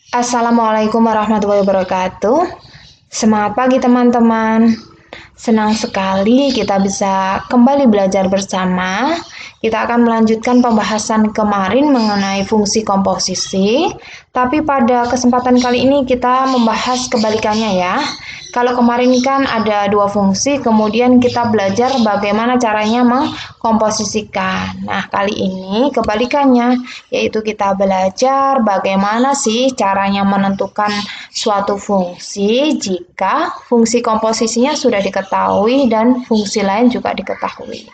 Assalamualaikum warahmatullahi wabarakatuh. Semangat pagi teman-teman. Senang sekali kita bisa kembali belajar bersama. Kita akan melanjutkan pembahasan kemarin mengenai fungsi komposisi. Tapi pada kesempatan kali ini kita membahas kebalikannya ya. Kalau kemarin kan ada dua fungsi, kemudian kita belajar bagaimana caranya mengkomposisikan. Nah, kali ini kebalikannya, yaitu kita belajar bagaimana sih caranya menentukan suatu fungsi jika fungsi komposisinya sudah diketahui dan fungsi lain juga diketahui.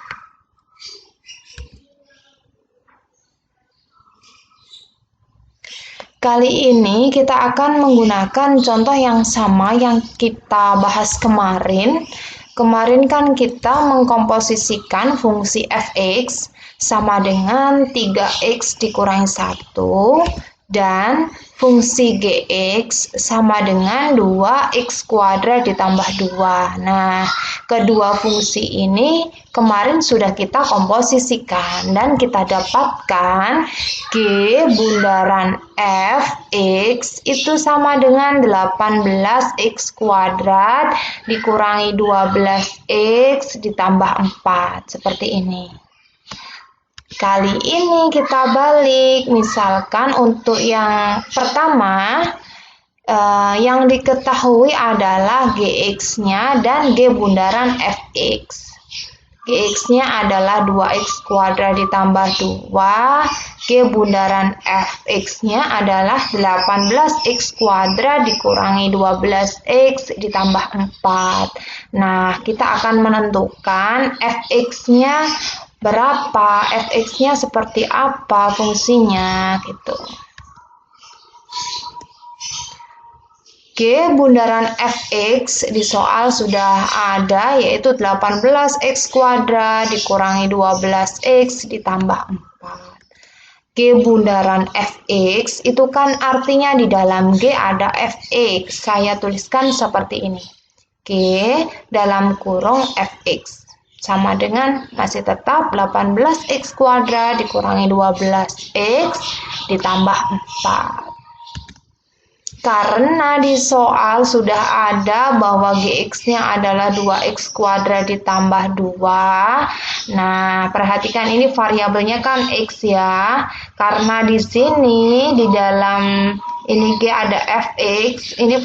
Kali ini kita akan menggunakan contoh yang sama yang kita bahas kemarin. Kemarin kan kita mengkomposisikan fungsi f(x) sama dengan 3x dikurangi 1 dan fungsi gx sama dengan 2x kuadrat ditambah 2. Nah, kedua fungsi ini kemarin sudah kita komposisikan dan kita dapatkan G bundaran fx itu sama dengan 18x kuadrat dikurangi 12x ditambah 4. Seperti ini. Kali ini kita balik, misalkan untuk yang pertama, yang diketahui adalah gx-nya dan g bundaran fx. Gx-nya adalah 2x kuadrat ditambah 2, g bundaran fx-nya adalah 18x kuadrat dikurangi 12x ditambah 4. Nah, kita akan menentukan fx-nya berapa, fx-nya seperti apa fungsinya gitu. G bundaran fx di soal sudah ada, yaitu 18x kuadrat dikurangi 12x ditambah 4. G bundaran fx itu kan artinya di dalam G ada fx. Saya tuliskan seperti ini. G dalam kurung fx sama dengan masih tetap 18x kuadrat dikurangi 12x ditambah 4. Karena di soal sudah ada bahwa gx-nya adalah 2x kuadrat ditambah 2. Nah, perhatikan ini variabelnya kan x ya. Karena di sini di dalam ini G ada fx, ini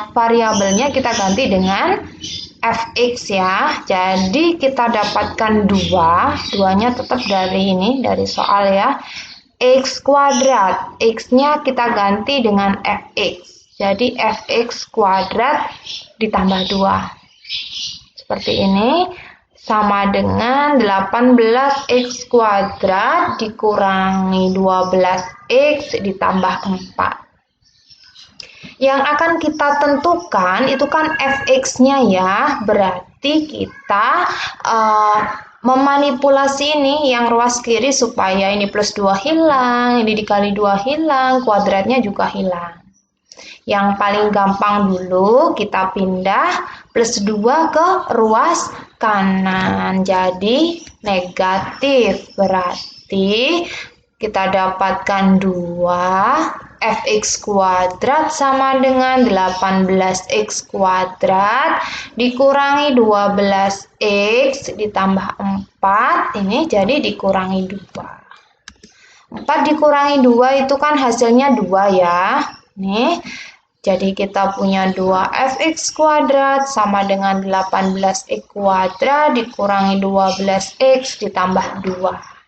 variabelnya kita ganti dengan fx ya. Jadi kita dapatkan 2-nya tetap dari ini, dari soal ya. X kuadrat, x-nya kita ganti dengan fx. Jadi fx kuadrat ditambah 2. Seperti ini, sama dengan 18x kuadrat dikurangi 12x ditambah 4. Yang akan kita tentukan itu kan fx-nya ya, berarti kita memanipulasi ini yang ruas kiri supaya ini plus 2 hilang, ini dikali 2 hilang, kuadratnya juga hilang. Yang paling gampang dulu kita pindah plus 2 ke ruas kanan, jadi negatif, berarti kita dapatkan 2 fx kuadrat sama dengan 18x kuadrat dikurangi 12x ditambah 4, ini jadi dikurangi 2. 4 dikurangi 2 itu kan hasilnya 2 ya. Nih, jadi kita punya 2fx kuadrat sama dengan 18x kuadrat dikurangi 12x ditambah 2.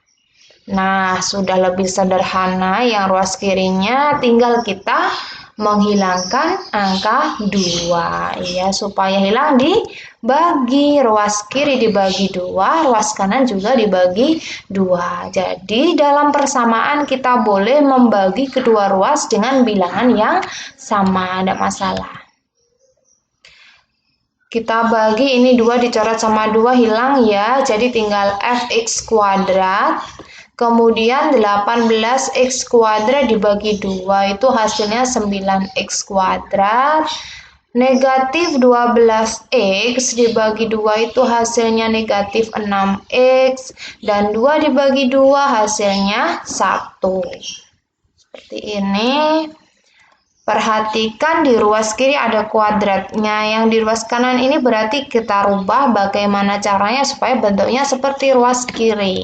Nah, sudah lebih sederhana, yang ruas kirinya tinggal kita menghilangkan angka 2 ya, supaya hilang dibagi, ruas kiri dibagi 2, ruas kanan juga dibagi 2. Jadi dalam persamaan kita boleh membagi kedua ruas dengan bilangan yang sama, tidak masalah. Kita bagi ini 2 dicoret sama 2 hilang ya, jadi tinggal fx kuadrat. Kemudian 18x kuadrat dibagi 2 itu hasilnya 9x kuadrat. Negatif 12x dibagi 2 itu hasilnya negatif 6x. Dan 2 dibagi 2 hasilnya 1. Seperti ini. Perhatikan di ruas kiri ada kuadratnya. Yang di ruas kanan ini berarti kita rubah bagaimana caranya supaya bentuknya seperti ruas kiri.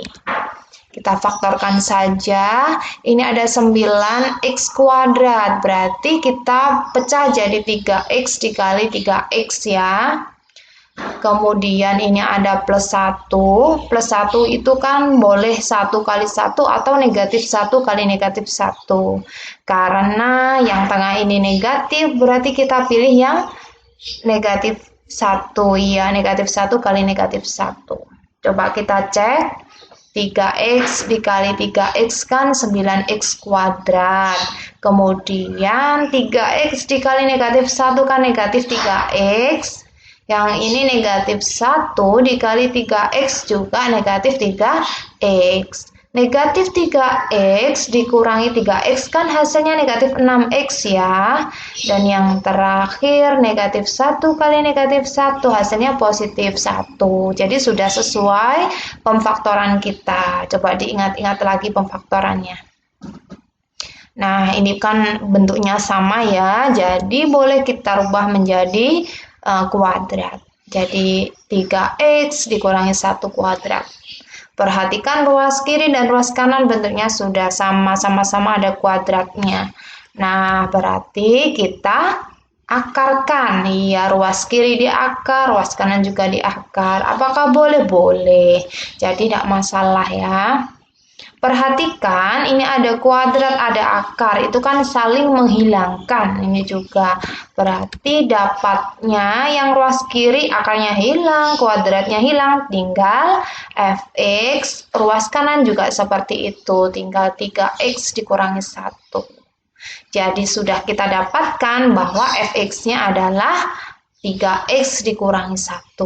Kita faktorkan saja. Ini ada 9x kuadrat. Berarti kita pecah jadi 3x dikali 3x ya. Kemudian ini ada plus 1. Plus 1 itu kan boleh 1 kali 1 atau negatif 1 kali negatif 1. Karena yang tengah ini negatif, berarti kita pilih yang negatif 1. Ya, negatif 1 kali negatif 1. Coba kita cek. 3x dikali 3x kan 9x kuadrat. Kemudian 3x dikali negatif 1 kan negatif 3x. Yang ini negatif 1 dikali 3x juga negatif 3x. Negatif 3x dikurangi 3x kan hasilnya negatif 6x ya. Dan yang terakhir negatif 1 kali negatif 1 hasilnya positif 1. Jadi sudah sesuai pemfaktoran kita. Coba diingat-ingat lagi pemfaktorannya. Nah, ini kan bentuknya sama ya. Jadi boleh kita rubah menjadi kuadrat. Jadi 3x dikurangi 1 kuadrat. Perhatikan ruas kiri dan ruas kanan bentuknya sudah sama-sama ada kuadratnya. Nah, berarti kita akarkan. Iya, ruas kiri diakar, ruas kanan juga diakar. Apakah boleh? Boleh. Jadi tidak masalah ya. Perhatikan, ini ada kuadrat, ada akar, itu kan saling menghilangkan. Ini juga berarti dapatnya yang ruas kiri akarnya hilang, kuadratnya hilang, tinggal fx. Ruas kanan juga seperti itu, tinggal 3x dikurangi 1. Jadi sudah kita dapatkan bahwa fx-nya adalah 3x dikurangi 1.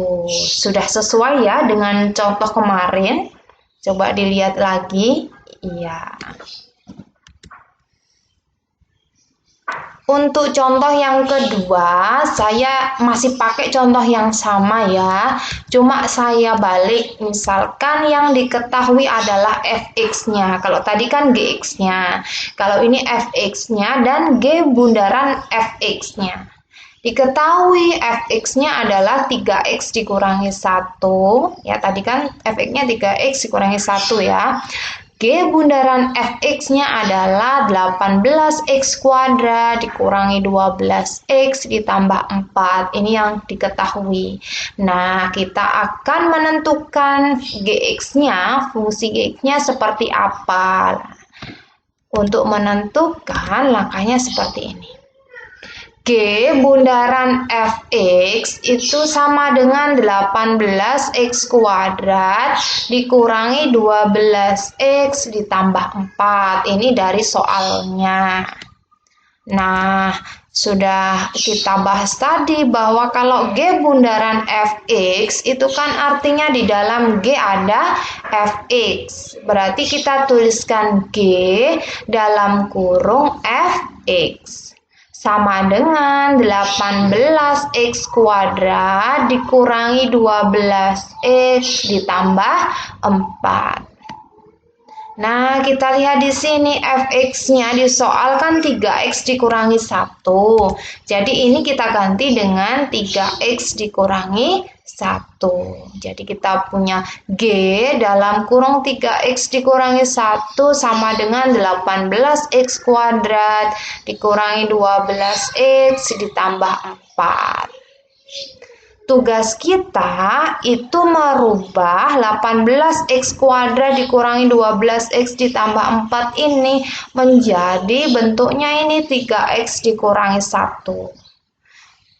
Sudah sesuai ya dengan contoh kemarin. Coba dilihat lagi. Iya. Untuk contoh yang kedua, saya masih pakai contoh yang sama ya. Cuma saya balik, misalkan yang diketahui adalah fx-nya. Kalau tadi kan gx-nya. Kalau ini fx-nya dan g bundaran fx-nya. Diketahui fx-nya adalah 3x dikurangi 1. Ya, tadi kan fx-nya 3x dikurangi 1 ya. G bundaran fx-nya adalah 18x kuadrat dikurangi 12x ditambah 4. Ini yang diketahui. Nah, kita akan menentukan gx-nya, fungsi gx-nya seperti apa. Untuk menentukan langkahnya seperti ini. G bundaran fx itu sama dengan 18x kuadrat dikurangi 12x ditambah 4. Ini dari soalnya. Nah, sudah kita bahas tadi bahwa kalau G bundaran fx itu kan artinya di dalam G ada fx. Berarti kita tuliskan G dalam kurung fx. Sama dengan 18x kuadrat dikurangi 12x ditambah 4. Nah, kita lihat di sini fx-nya di soal kan 3x dikurangi 1. Jadi ini kita ganti dengan 3x dikurangi 1. Jadi kita punya G dalam kurung 3x dikurangi 1 sama dengan 18x kuadrat dikurangi 12x ditambah 4. Tugas kita itu merubah 18x kuadrat dikurangi 12x ditambah 4 ini menjadi bentuknya ini 3x dikurangi 1.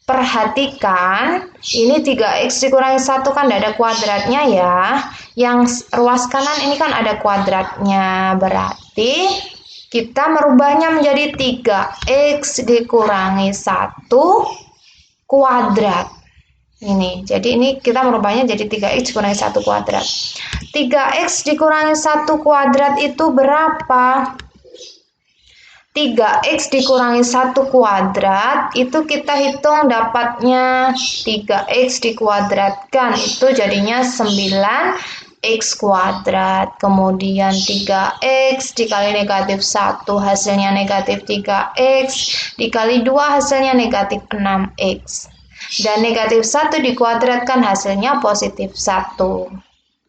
Perhatikan, ini 3x dikurangi 1 kan ada kuadratnya ya. Yang ruas kanan ini kan ada kuadratnya. Berarti kita merubahnya menjadi 3x dikurangi 1 kuadrat. Ini, jadi ini kita merubahnya jadi 3x dikurangi 1 kuadrat. 3x dikurangi 1 kuadrat itu berapa? 3x dikurangi 1 kuadrat itu kita hitung dapatnya 3x dikuadratkan itu jadinya 9x X kuadrat, kemudian 3X dikali negatif 1 hasilnya negatif 3X, dikali 2 hasilnya negatif 6X. Dan negatif 1 dikuadratkan hasilnya positif 1.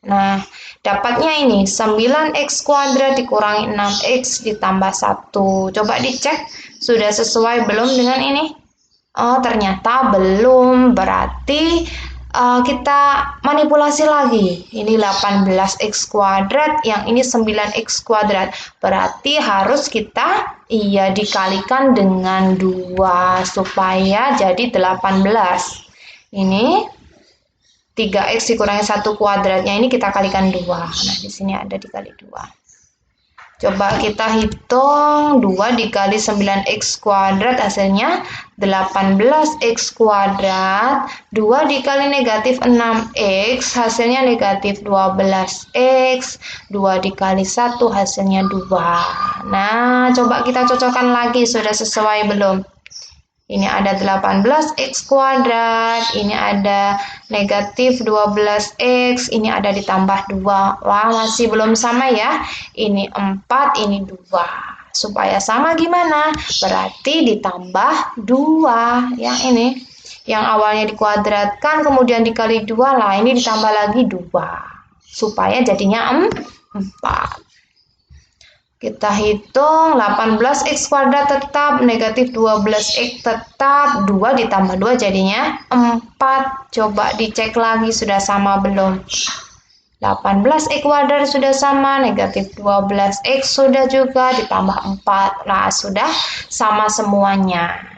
Nah, dapatnya ini 9X kuadrat dikurangi 6X ditambah 1. Coba dicek, sudah sesuai belum dengan ini? Oh, ternyata belum, berarti kita manipulasi lagi. Ini 18X kuadrat, yang ini 9X kuadrat. Berarti harus kita dikalikan dengan 2 supaya jadi 18. Ini 3X dikurangi 1 kuadratnya ini kita kalikan 2. Nah, di sini ada dikali 2. Coba kita hitung 2 dikali 9X kuadrat hasilnya 18X kuadrat. 2 dikali negatif 6X hasilnya negatif 12X. 2 dikali 1 hasilnya 2. Nah, coba kita cocokkan lagi, sudah sesuai belum? Ini ada 18X kuadrat, ini ada negatif 12X, ini ada ditambah 2. Wah, masih belum sama ya. Ini 4, ini 2. Supaya sama gimana? Berarti ditambah 2. Yang ini, yang awalnya dikuadratkan, kemudian dikali 2 lah. Ini ditambah lagi 2. Supaya jadinya 4. Kita hitung 18X kuadrat tetap, negatif 12X tetap, 2 ditambah 2 jadinya 4. Coba dicek lagi sudah sama belum? 18X kuadrat sudah sama, negatif 12X sudah juga, ditambah 4. Nah, sudah sama semuanya.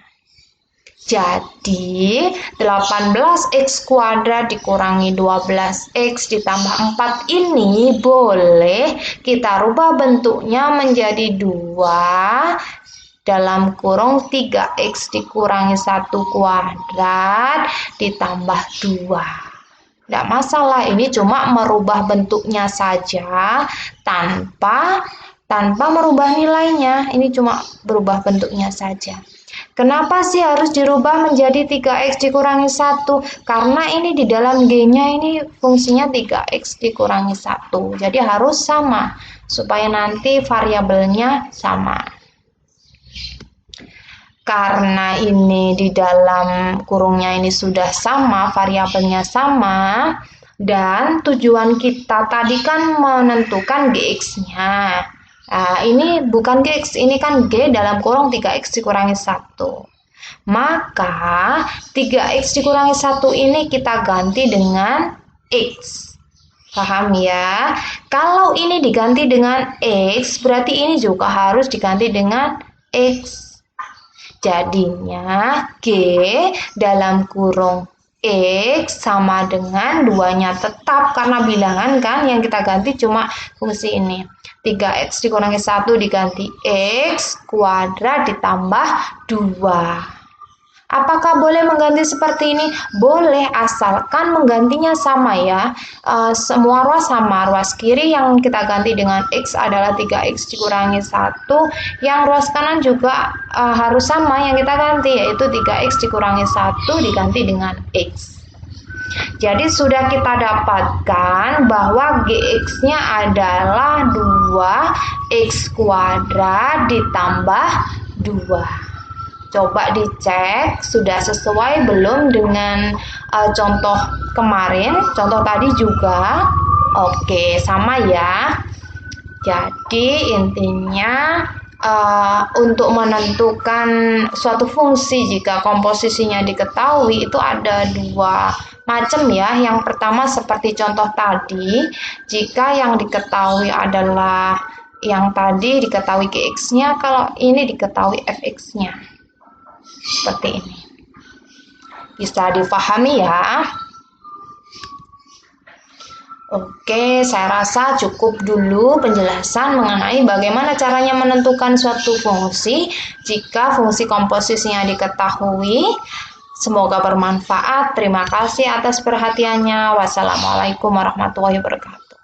Jadi, 18X kuadrat dikurangi 12X ditambah 4 ini boleh kita rubah bentuknya menjadi 2 dalam kurung 3X dikurangi 1 kuadrat ditambah 2. Tidak masalah, ini cuma merubah bentuknya saja tanpa merubah nilainya. Ini cuma berubah bentuknya saja. Kenapa sih harus dirubah menjadi 3X dikurangi 1? Karena ini di dalam G-nya ini fungsinya 3X dikurangi 1. Jadi harus sama, supaya nanti variabelnya sama. Karena ini di dalam kurungnya ini sudah sama, variabelnya sama, dan tujuan kita tadi kan menentukan GX-nya. Nah, ini bukan GX, ini kan G dalam kurung 3X dikurangi 1. Maka 3X dikurangi 1 ini kita ganti dengan X. Paham ya? Kalau ini diganti dengan X, berarti ini juga harus diganti dengan X. Jadinya G dalam kurung X sama dengan 2-nya tetap, karena bilangan kan yang kita ganti cuma fungsi ini. 3X dikurangi 1 diganti X kuadrat ditambah 2. Apakah boleh mengganti seperti ini? Boleh, asalkan menggantinya sama ya. Semua ruas sama. Ruas kiri yang kita ganti dengan X adalah 3X dikurangi 1. Yang ruas kanan juga harus sama yang kita ganti, yaitu 3X dikurangi 1 diganti dengan X. Jadi sudah kita dapatkan bahwa GX-nya adalah 2X kuadrat ditambah 2. Coba dicek sudah sesuai belum dengan contoh kemarin, contoh tadi juga. Oke, sama ya. Jadi intinya untuk menentukan suatu fungsi jika komposisinya diketahui itu ada 2 macam ya. Yang pertama seperti contoh tadi, jika yang diketahui adalah yang tadi diketahui GX-nya, kalau ini diketahui FX-nya. Seperti ini. Bisa dipahami ya? Oke, saya rasa cukup dulu penjelasan mengenai bagaimana caranya menentukan suatu fungsi jika fungsi komposisinya diketahui. Semoga bermanfaat. Terima kasih atas perhatiannya. Wassalamualaikum warahmatullahi wabarakatuh.